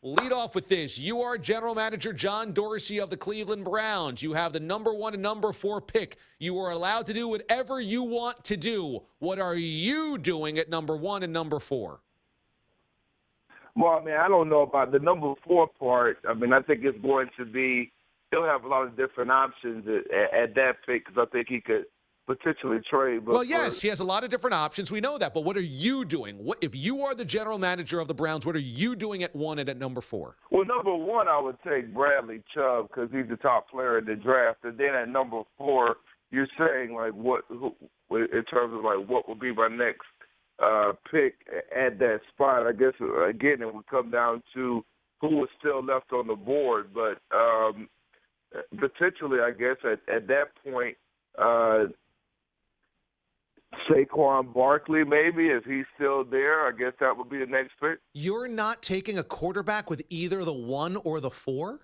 We'll lead off with this. You are general manager John Dorsey of the Cleveland Browns. You have the number 1 and number 4 pick. You are allowed to do whatever you want to do. What are you doing at number 1 and number 4? Well, I mean, I don't know about the number 4 part. I mean, I think it's going to be he'll have a lot of different options at that pick because I think he could potentially trade. But well, yes, he has a lot of different options. We know that. But what are you doing? What if you are the general manager of the Browns? What are you doing at 1 and at number 4? Well, number 1, I would take Bradley Chubb because he's the top player in the draft. And then at number 4, you're saying like in terms of like what would be my next pick at that spot. I guess again it would come down to who was still left on the board. But potentially, I guess at that point. Saquon Barkley, maybe, if he's still there. I guess that would be the next pick. You're not taking a quarterback with either the 1 or the 4?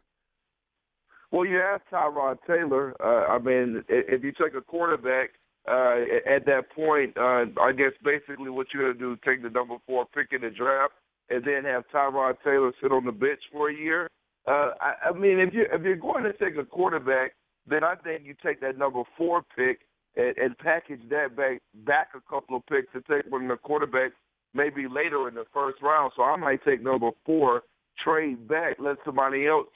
Well, you have Tyrod Taylor. I mean, if you take a quarterback at that point, I guess basically what you're going to do is take the number 4 pick in the draft and then have Tyrod Taylor sit on the bench for a year. I mean, if you're going to take a quarterback, then I think you take that number 4 pick and package that back a couple of picks to take one of the quarterbacks maybe later in the first round. So I might take number 4, trade back, let somebody else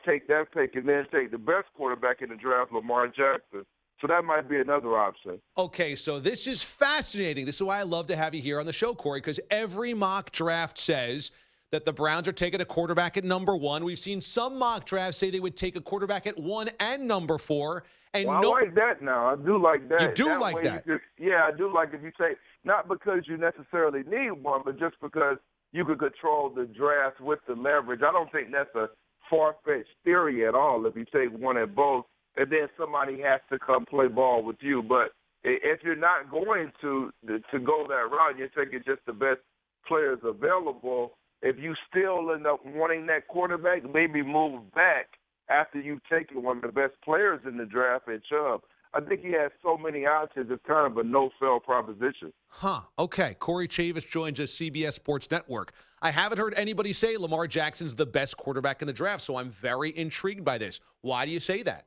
take that pick, and then take the best quarterback in the draft, Lamar Jackson. So that might be another option. Okay, so this is fascinating. This is why I love to have you here on the show, Corey, because every mock draft says that the Browns are taking a quarterback at number 1. We've seen some mock drafts say they would take a quarterback at 1 and number 4. And I like that now. I do like that. You do like that? Yeah, I do like if you take, not because you necessarily need one, but just because you could control the draft with the leverage. I don't think that's a far-fetched theory at all if you take one at both, and then somebody has to come play ball with you. But if you're not going to go that route, you're taking just the best players available. If you still end up wanting that quarterback, maybe move back after you've taken one of the best players in the draft at Chubb. I think he has so many options, it's kind of a no-fail proposition. Okay. Corey Chavous joins us, CBS Sports Network. I haven't heard anybody say Lamar Jackson's the best quarterback in the draft, so I'm very intrigued by this. Why do you say that?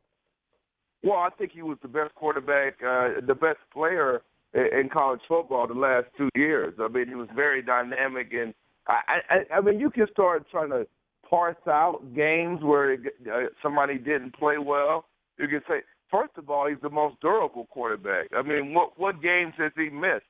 Well, I think he was the best quarterback, the best player in college football the last 2 years. I mean, he was very dynamic, and I mean, you can start trying to parse out games where somebody didn't play well. You can say, first of all, he's the most durable quarterback. I mean, what games has he missed?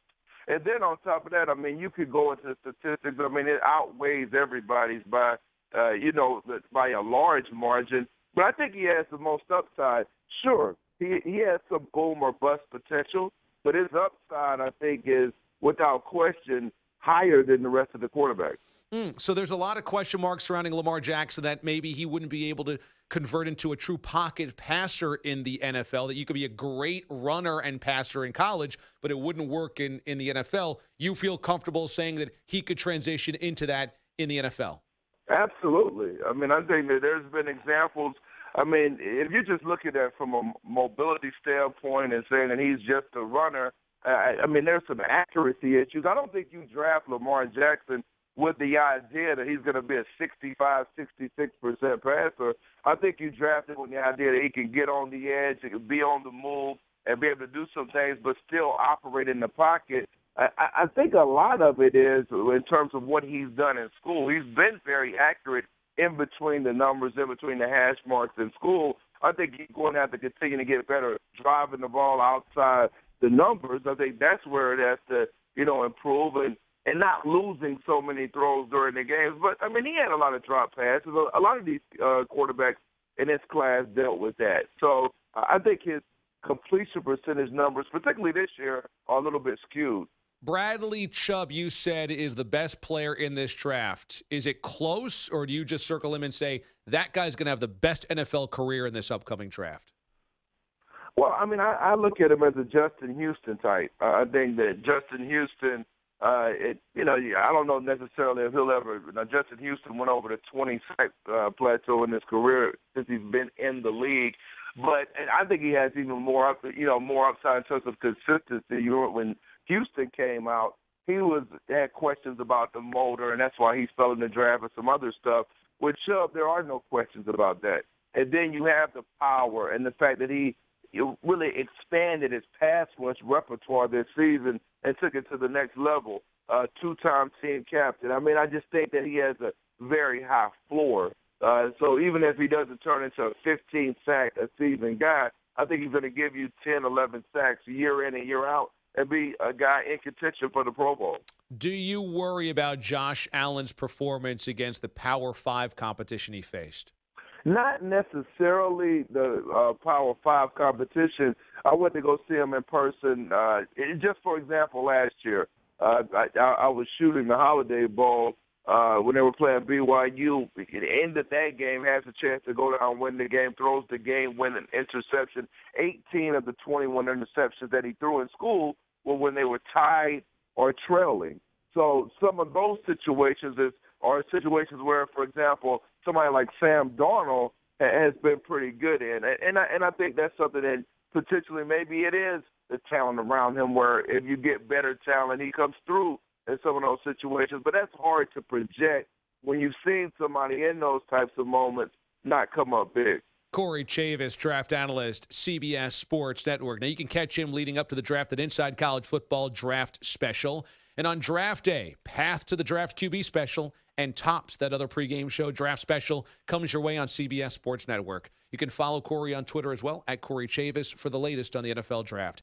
And then on top of that, I mean, you could go into statistics. I mean, it outweighs everybody's by a large margin. But I think he has the most upside. Sure, he has some boom or bust potential, but his upside, I think, is without question higher than the rest of the quarterbacks. So there's a lot of question marks surrounding Lamar Jackson that maybe he wouldn't be able to convert into a true pocket passer in the NFL, that you could be a great runner and passer in college, but it wouldn't work in the NFL. You feel comfortable saying that he could transition into that in the NFL? Absolutely. I mean, I think that there's been examples. I mean, if you just look at that from a mobility standpoint and saying that he's just a runner, I mean, there's some accuracy issues. I don't think you draft Lamar Jackson with the idea that he's going to be a 65, 66% passer. I think you drafted with the idea that he can get on the edge, he can be on the move, and be able to do some things, but still operate in the pocket. I think a lot of it is in terms of what he's done in school. He's been very accurate in between the numbers, in between the hash marks in school. I think he's going to have to continue to get better driving the ball outside the numbers. I think that's where it has to, improve and not losing so many throws during the games. But, I mean, he had a lot of drop passes. A lot of these quarterbacks in this class dealt with that. So I think his completion percentage numbers, particularly this year, are a little bit skewed. Bradley Chubb, you said, is the best player in this draft. Is it close, or do you just circle him and say that guy's going to have the best NFL career in this upcoming draft? Well, I mean, I look at him as a Justin Houston type. I think that Justin Houston, I don't know necessarily if he'll ever. Justin Houston went over the 20-sack plateau in his career since he's been in the league, but I think he has even more upside in terms of consistency. When Houston came out, had questions about the motor, and that's why he fell in the draft and some other stuff. With Chubb, there are no questions about that. And then you have the power and the fact that he really expanded his pass rush repertoire this season and took it to the next level. Two-time team captain. I mean, I just think that he has a very high floor. So even if he doesn't turn into a 15-sack-a-season guy, I think he's going to give you 10, 11 sacks year in and year out and be a guy in contention for the Pro Bowl. Do you worry about Josh Allen's performance against the Power 5 competition he faced? Not necessarily the Power 5 competition. I went to go see him in person. Just for example, last year, I was shooting the Holiday Bowl when they were playing BYU. At the end of that game, has a chance to go down and win the game, throws the game-winning interception. 18 of the 21 interceptions that he threw in school were when they were tied or trailing. So some of those situations are situations where, for example, somebody like Sam Darnold has been pretty good in. And I think that's something that potentially maybe it is the talent around him where if you get better talent, he comes through in some of those situations. But that's hard to project when you've seen somebody in those types of moments not come up big. Corey Chavous, draft analyst, CBS Sports Network. Now, you can catch him leading up to the draft at Inside College Football Draft Special. And on draft day, Path to the Draft QB Special and Tops, that other pregame show, Draft Special, comes your way on CBS Sports Network. You can follow Corey on Twitter as well, at Corey Chavous, for the latest on the NFL Draft.